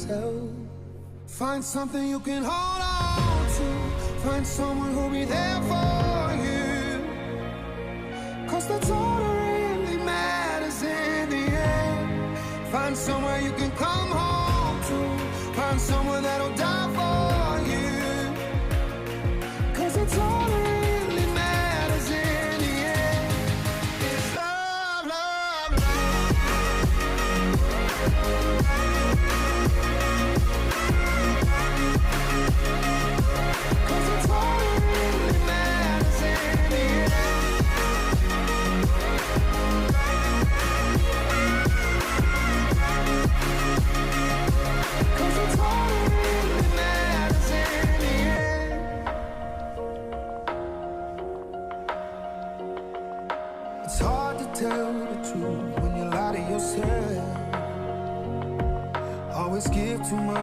yourself. Find something you can hold on to. Find someone who'll be there for you. 'Cause that's all that really matters in the end. Find somewhere you can come home to. Find someone that'll die for you. 'Cause it's all that really matters in the end. It's love, love, love. 'Cause it's all that really matters in the end. 'Cause it's all that really matters in the end. It's hard to tell the truth when you lie to yourself. Always give too much.